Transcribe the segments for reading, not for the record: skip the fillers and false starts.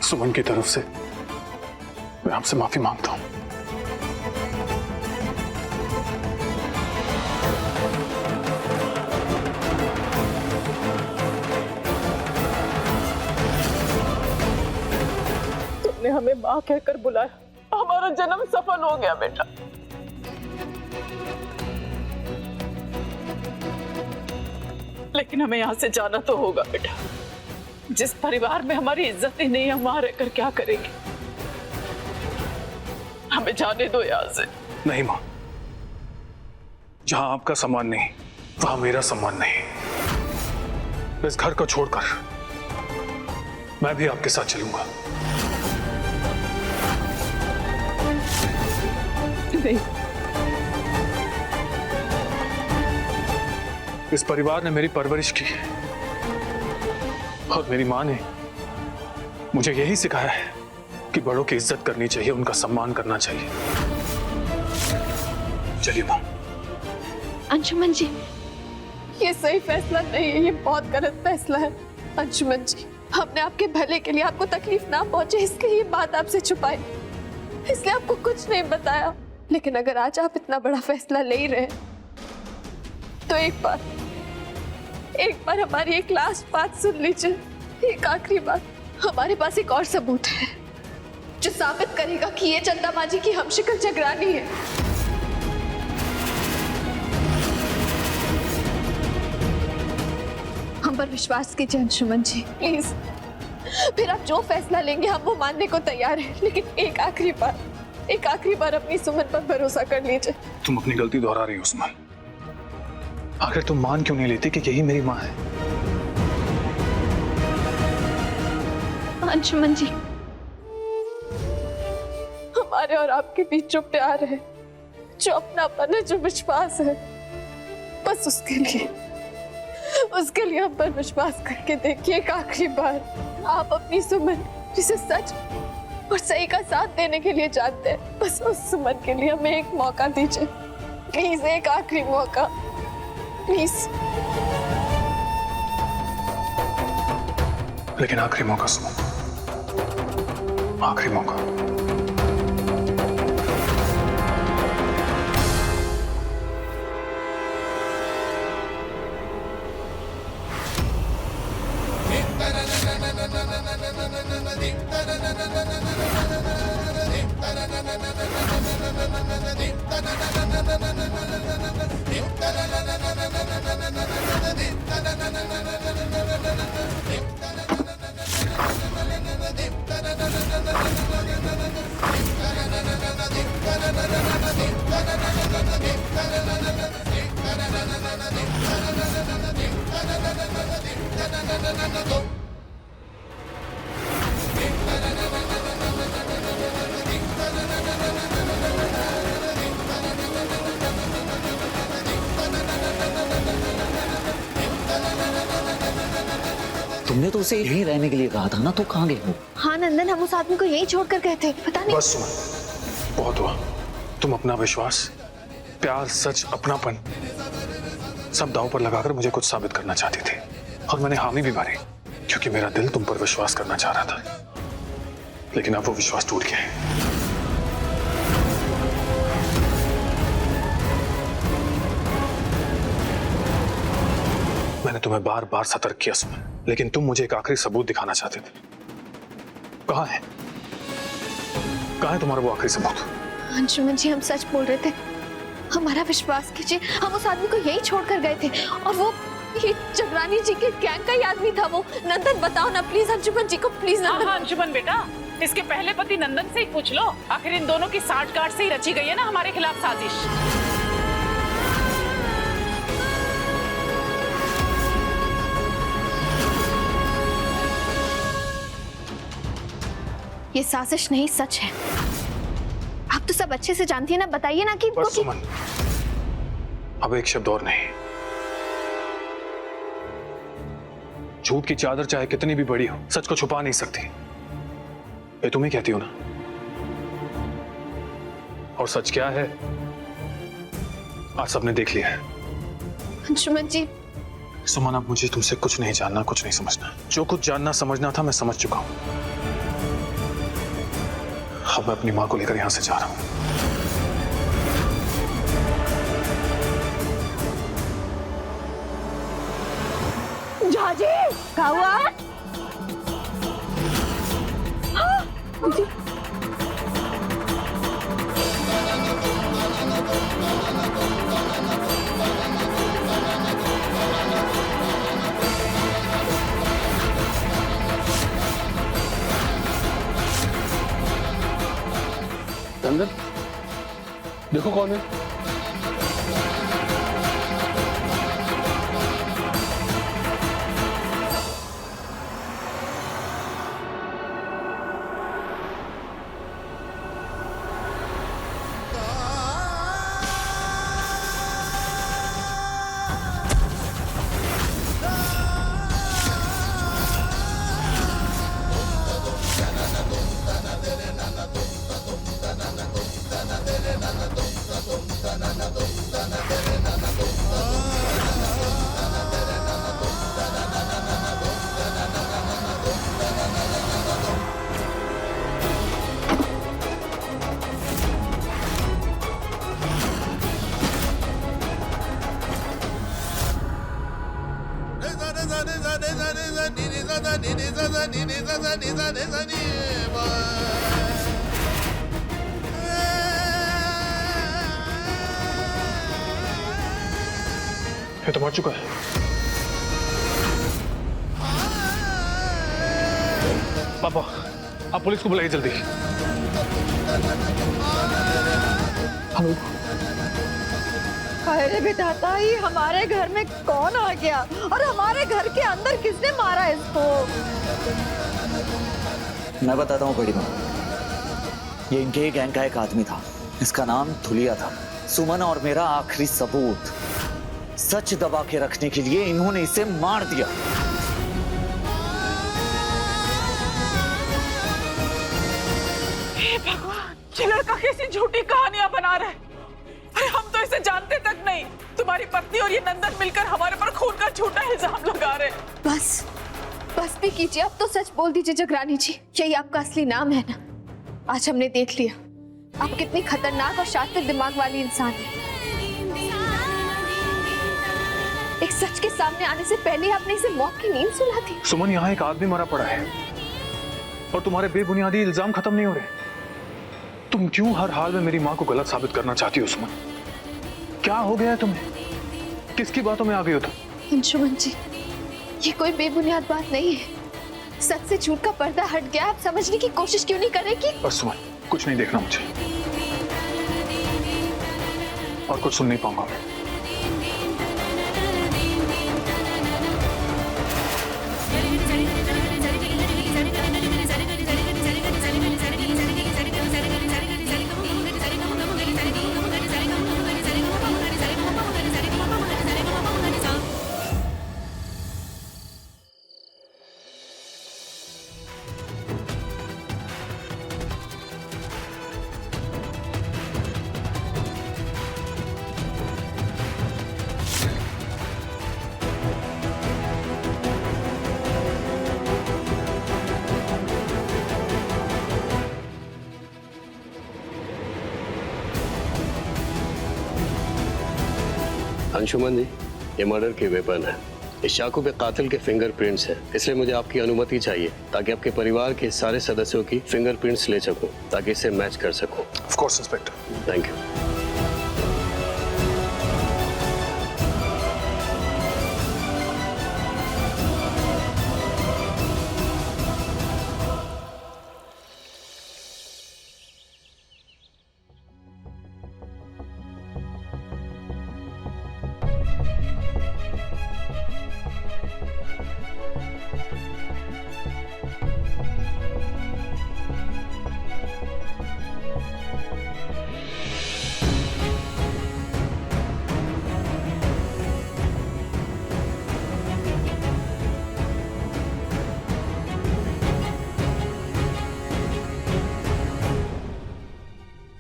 सुमन की तरफ से मैं आपसे माफी मांगता हूं। तुमने हमें माँ कहकर बुलाया, हमारा जन्म सफल हो गया बेटा। लेकिन हमें यहाँ से जाना तो होगा बेटा। जिस परिवार में हमारी इज्जत ही नहीं है, वहां रहकर क्या करेंगे? हमें जाने दो यहाँ से। नहीं मां, जहां आपका सम्मान नहीं वहां मेरा सम्मान नहीं। इस घर को छोड़कर मैं भी आपके साथ चलूंगा। नहीं, इस परिवार ने मेरी परवरिश की और मेरी मां ने मुझे यही सिखाया है कि बड़ों की इज्जत करनी चाहिए, उनका सम्मान करना चाहिए। चलिए मां। अंशुमन जी, ये सही फैसला नहीं है, ये बहुत गलत फैसला है। अंशुमन जी, हमने आपके भले के लिए, आपको तकलीफ ना पहुंचे इसलिए ये बात आपसे छुपाई, इसलिए आपको कुछ नहीं बताया। लेकिन अगर आज आप इतना बड़ा फैसला ले ही रहे तो एक बार हमारी एक लास्ट बात सुन लीजिए, एक आखिरी बात। हमारे पास एक और सबूत है जो साबित करेगा कि ये चंदा माजी की हमशक्ल जगरानी है। हम पर विश्वास कीजिए अंशुमन जी, प्लीज। फिर आप जो फैसला लेंगे हम वो मानने को तैयार हैं, लेकिन एक आखिरी बार अपनी सुमन पर भरोसा कर लीजिए। तुम अपनी गलती दोहरा रही हो सुमन। आखिर तुम मान क्यों नहीं लेती कि यही मेरी मां है? अंशुमन जी, हमारे और आपके बीच जो प्यार है, जो अपनापन है, जो विश्वास है, बस उसके लिए हम पर विश्वास करके देखिए। एक आखिरी बार आप अपनी सुमन, जिसे सच और सही का साथ देने के लिए जानते हैं, बस उस सुमन के लिए हमें एक मौका दीजिए प्लीज, एक आखिरी मौका प्लीज। लेकिन आखिरी मौका सुमन, आखिरी मौका। तुमने तो उसे यहीं रहने के लिए कहा था ना, तो कहाँ गए हो? हाँ नंदन, हम उस आदमी को यहीं छोड़कर गए थे, पता नहीं। बस सुमन, बहुत हुआ। तुम अपना विश्वास, प्यार, सच, अपनापन सब दांव पर लगाकर मुझे कुछ साबित करना चाहती थी, और मैंने हामी भी मारी क्योंकि मेरा दिल तुम पर विश्वास करना चाह रहा था। लेकिन अब वो विश्वास टूट गया है। मैंने तुम्हें बार बार सतर्क किया सुमन, लेकिन तुम मुझे एक आखिरी सबूत दिखाना चाहते थे। कहाँ है तुम्हारा वो आखिरी सबूत? अंशुमन जी, हम सच बोल रहे थे, हमारा विश्वास कीजिए। हम उस आदमी को यहीं छोड़कर गए थे, और वो ये जगरानी जी के गैंग का ही आदमी था। वो नंदन, बताओ ना प्लीज अंशुमन जी को, प्लीज नंदन। हाँ अंशुमन बेटा, इसके पहले पति नंदन से ही पूछ लो। आखिर इन दोनों की साठगांठ से ही रची गई है ना हमारे खिलाफ साजिश। ये साजिश नहीं, सच है। आप तो सब अच्छे से जानती है ना, बताइए ना कि बस सुमन, अब एक शब्द और नहीं। झूठ की चादर चाहे कितनी भी बड़ी हो, सच को छुपा नहीं सकती। ये तुम ही कहती हो ना। और सच क्या है आज सबने देख लिया है। अंशुमन जी, सुमन, अब मुझे तुमसे कुछ नहीं जानना, कुछ नहीं समझना। जो कुछ जानना समझना था मैं समझ चुका हूं। अब मैं अपनी माँ को लेकर यहां से जा रहा हूं। झाजी क्या हुआ? नंदन, देखो कौन है। ये तो मर चुका है। पापा, आप पुलिस को बुलाइए जल्दी। हेलो। अरे विधाता, ये हमारे घर में कौन आ गया और हमारे घर के अंदर किसने मारा इसको? मैं बताता हूँ बड़ी माँ, ये इनके गैंग का एक आदमी था, इसका नाम धुलिया था। सुमन और मेरा आखिरी सबूत सच दबा के रखने के लिए इन्होंने इसे मार दिया। हे भगवान, ये लड़का कैसी झूठी कहानियां बना रहा है। अरे हम तो इसे जानते तक नहीं। तुम्हारी पत्नी और ये नंदन मिलकर हमारे पर खून का झूठा इल्जाम लगा रहे। बस भी कीजिए, अब तो सच बोल दीजिए जगरानी जी, यही आपका असली नाम है ना? आज हमने देख लिया आप कितनी खतरनाक और शातिर दिमाग वाली इंसान है। एक सच के सामने आने से पहले आपने इसे मौत की नींद सुला दी। सुमन, यहाँ एक आदमी मरा पड़ा है और तुम्हारे बेबुनियादी इल्जाम खत्म नहीं हो रहे। तुम क्यों हर हाल में मेरी माँ को गलत साबित करना चाहती हो सुमन? क्या हो गया है तुम्हें? किसकी बातों में आ गई हो तुम? अंशुमन जी, ये कोई बेबुनियाद बात नहीं है। सच से झूठ का पर्दा हट गया। आप समझने की कोशिश क्यों नहीं कर रहे कि बस सुमन, कुछ नहीं देखना मुझे और कुछ सुन नहीं पाऊंगा मैं। अंशुमन जी, ये मर्डर की वेपन है। इस चाकू पे कातिल के फिंगरप्रिंट्स हैं, इसलिए मुझे आपकी अनुमति चाहिए ताकि आपके परिवार के सारे सदस्यों की फिंगरप्रिंट्स ले सकूं, ताकि इसे मैच कर सकूं। Of course inspector. Thank you.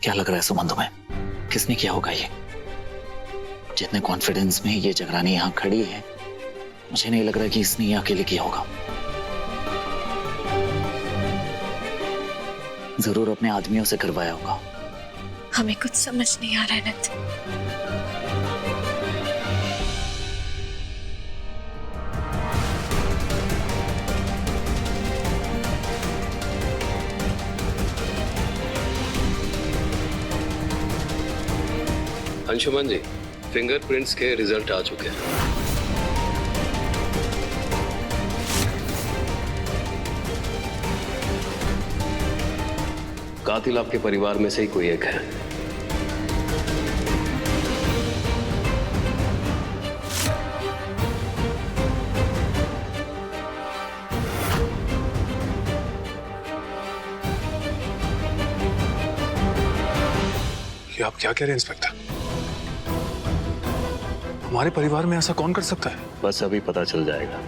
क्या लग रहा है सुमन तुम्हें? किसने किया होगा ये? जितने कॉन्फिडेंस में ये जगरानी यहाँ खड़ी है, मुझे नहीं लग रहा कि इसने ये अकेले किया होगा। जरूर अपने आदमियों से करवाया होगा। हमें कुछ समझ नहीं आ रहा है नंदन। अंशुमन जी, फिंगरप्रिंट्स के रिजल्ट आ चुके हैं। कातिल आपके परिवार में से ही कोई एक है। ये आप क्या कह रहे हैं इंस्पेक्टर? हमारे परिवार में ऐसा कौन कर सकता है? बस अभी पता चल जाएगा।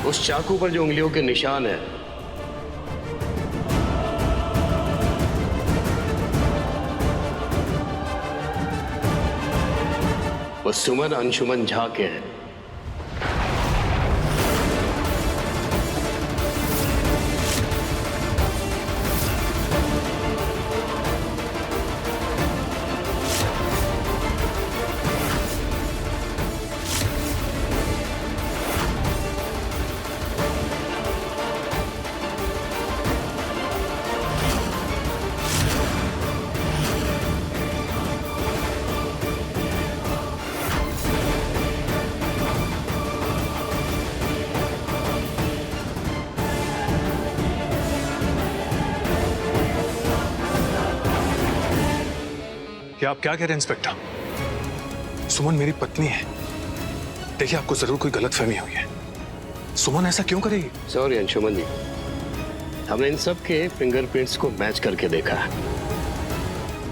उस चाकू पर जो उंगलियों के निशान है, वो सुमन अंशुमन झा के हैं। ये आप क्या कह रहे हैं इंस्पेक्टर? सुमन मेरी पत्नी है। देखिए, आपको जरूर कोई गलतफहमी हुई है। सुमन ऐसा क्यों करेगी? सॉरी अंशुमन जी, हमने इन सब के फिंगरप्रिंट्स को मैच करके देखा है,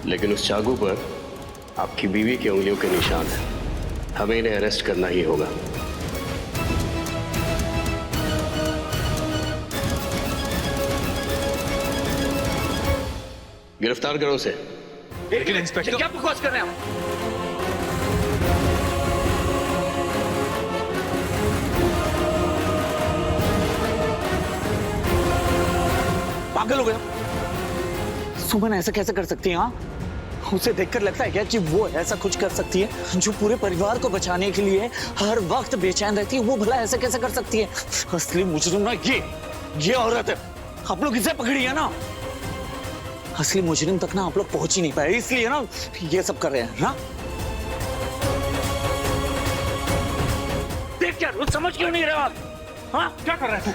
लेकिन उस चाकू पर आपकी बीवी की उंगलियों के निशान है। हमें इन्हें अरेस्ट करना ही होगा। गिरफ्तार करो उसे। लेकिन इंस्पेक्टर, क्या बकवास कर रहे हैं आप? पागल हो गया? सुमन ऐसा कैसे कर सकती है? हाँ, उसे देखकर लगता है क्या कि वो ऐसा कुछ कर सकती है? जो पूरे परिवार को बचाने के लिए हर वक्त बेचैन रहती है, वो भला ऐसा कैसे कर सकती है? असली मुजरिम ना ये औरत है। आप लोग इसे पकड़ी है ना, असली मुजरिम तक ना आप लोग पहुंच ही नहीं पाए, इसलिए ना ये सब कर रहे हैं ना। देख क्या समझ क्यों नहीं रहे आप? हाँ, क्या कर रहे थे?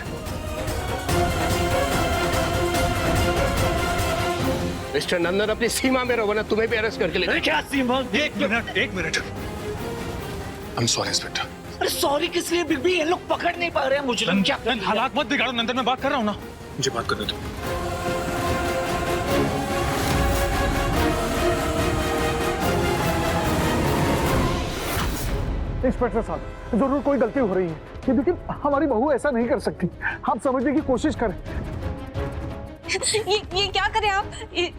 मिस्टर नंदन, अपनी सीमा में रहो, वरना तुम्हें भी अरेस्ट करके ले। क्या सीमा? एक minute. I am sorry inspector. अरे सॉरी किस लिए? बिग बी, ये लोग पकड़ नहीं पा रहे हैं मुजरिम। क्या हालात मत बिगाड़ो नंदन, मैं बात कर रहा हूँ ना। मुझे बात करने दो। इंस्पेक्टर साहब, जरूर कोई गलती हो रही है, लेकिन हमारी बहू ऐसा नहीं कर सकती। आप समझने की कोशिश करें। ये क्या करें आप?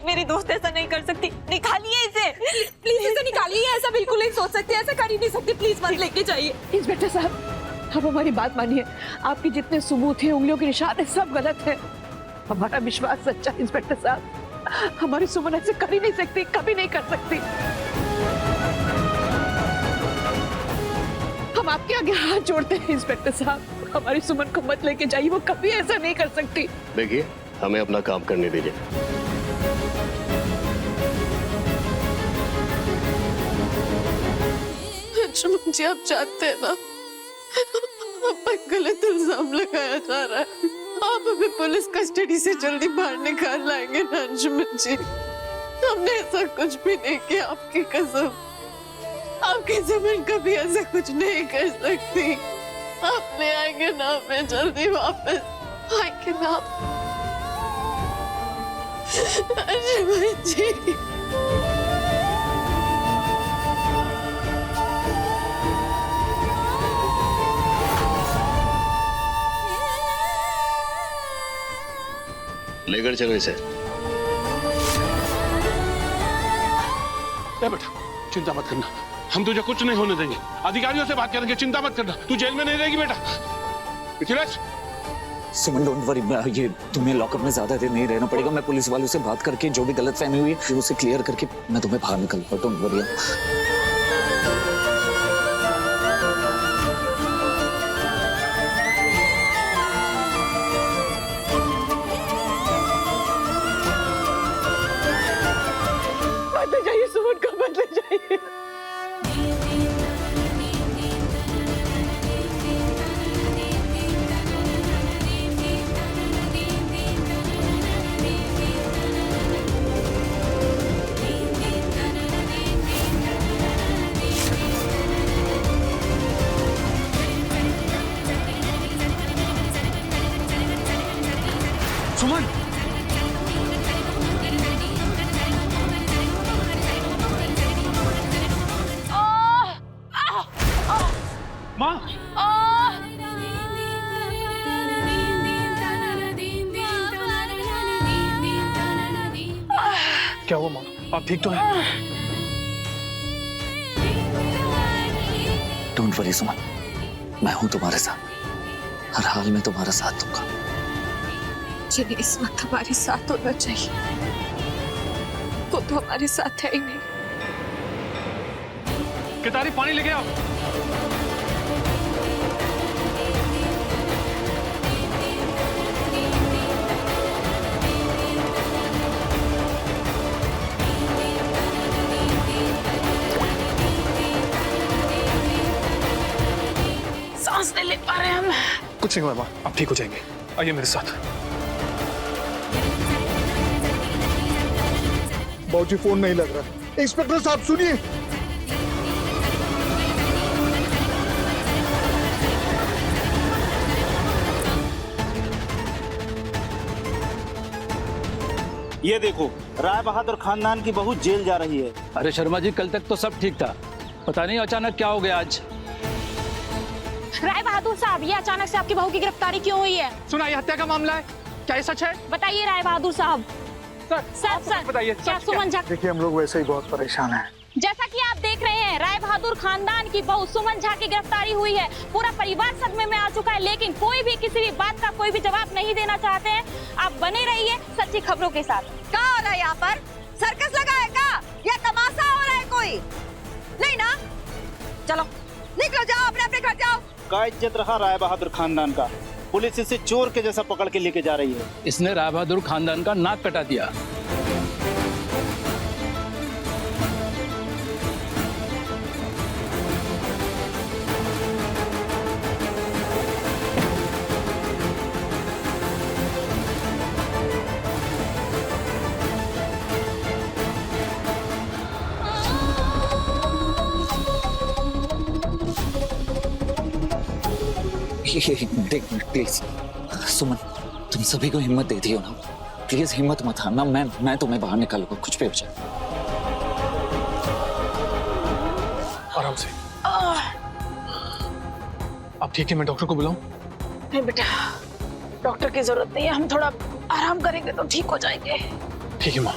मेरी दोस्त ऐसा नहीं कर सकती। निकालिए इसे, प्लीज इसे निकालिए। ऐसा बिल्कुल नहीं सोच सकते, ऐसा कर ही नहीं सकते। प्लीज मत लेके जाइए। इंस्पेक्टर साहब, आप हमारी बात मानिए। आपके जितने सबूत हैं, उंगलियों के निशान है, सब गलत है। हमारा विश्वास सच्चा। इंस्पेक्टर साहब, हमारी सुमन ऐसे कर ही नहीं सकती, कभी नहीं कर सकती। हम आपके आगे हाथ जोड़ते हैं इंस्पेक्टर साहब, हमारी सुमन को मत लेके जाइए, वो कभी ऐसा नहीं कर सकती। देखिए, हमें अपना काम करने दीजिए। अंशुमन जी, आप जानते हैं ना, आप पर गलत इल्जाम लगाया जा रहा है। आप हमें पुलिस कस्टडी से जल्दी बाहर निकाल लाएंगे ना अंशुमन जी? हमने ऐसा कुछ भी नहीं किया, आपकी कसम। आपकी जमीन कभी ऐसा कुछ नहीं कर सकती। आप ले आएंगे ना हमें जल्दी वापस? आएंगे ना अंशुमन जी? लेकर चलो इसे। ए बेटा, चिंता मत करना, हम तुझे कुछ नहीं होने देंगे। अधिकारियों से बात करेंगे, चिंता मत करना, तू जेल में नहीं रहेगी बेटा। मिथिलेश, सुमन डोंट वरी, ये तुम्हें लॉकअप में ज्यादा देर नहीं रहना पड़ेगा। मैं पुलिस वालों से बात करके जो भी गलतफहमी हुई है उसे क्लियर करके मैं तुम्हें बाहर निकलूंगा। Don't worry. बदले जाइए सुमन को, बदले जाइए। सुमन, माँ, क्या हुआ माँ? आप ठीक तो हैं? डोंट वरी सुमन, मैं हूं तुम्हारे साथ, हर हाल में तुम्हारा साथ दूंगा। जिन्हें इस वक्त हमारे साथ होना चाहिए वो तो हमारे साथ है ही नहीं। केतारी, पानी लेके आओ। सांस नहीं ले पा रहे हम। कुछ नहीं हुआ माँ, आप ठीक हो जाएंगे। आइए मेरे साथ। बाबूजी फोन नहीं लग रहा। इंस्पेक्टर साहब सुनिए। ये देखो, राय बहादुर खानदान की बहू जेल जा रही है। अरे शर्मा जी, कल तक तो सब ठीक था, पता नहीं अचानक क्या हो गया आज। राय बहादुर साहब, ये अचानक से आपकी बहू की गिरफ्तारी क्यों हुई है? सुना, ये हत्या का मामला है, क्या ये सच है? बताइए राय बहादुर साहब। सच बताइए, क्या सुमन झा? देखिए, हम लोग वैसे ही बहुत परेशान हैं। जैसा कि आप देख रहे हैं, राय बहादुर खानदान की बहू सुमन झा की गिरफ्तारी हुई है। पूरा परिवार सदमे में आ चुका है, लेकिन कोई भी किसी भी बात का कोई भी जवाब नहीं देना चाहते हैं। आप बने रहिए सच्ची खबरों के साथ। क्या हो रहा है यहाँ पर? सर्कस लगा है क्या? या तमाशा हो रहा है कोई? नहीं ना? चलो निकलो, जाओ अपने अपने घर जाओ। का इज्जत रहा राय बहादुर खानदान का। पुलिस इसे चोर के जैसा पकड़ के लेके जा रही है। इसने राय बहादुर खानदान का नाक कटा दिया। देख प्लीज सुमन, तुम सभी को हिम्मत दे दियो ना, प्लीज हिम्मत मत हारना। मैं तुम्हें बाहर निकालूंगा, कुछ भी हो जाए। आराम से। आप ठीक है? मैं डॉक्टर को बुलाऊं? नहीं बेटा, डॉक्टर की जरूरत नहीं है, हम थोड़ा आराम करेंगे तो ठीक हो जाएंगे। ठीक है माँ,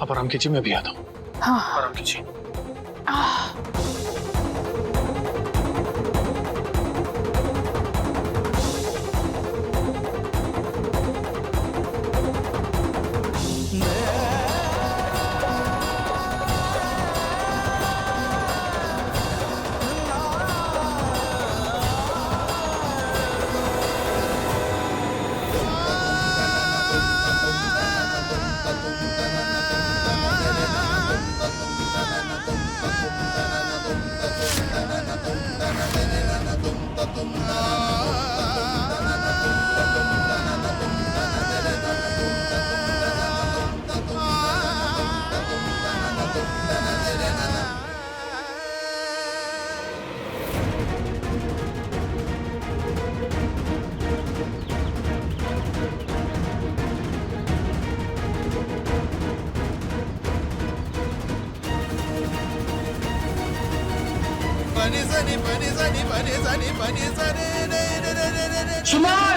आप आराम कीजिए, मैं भी आता हूँ। हाँ, आराम कीजिए। सुमन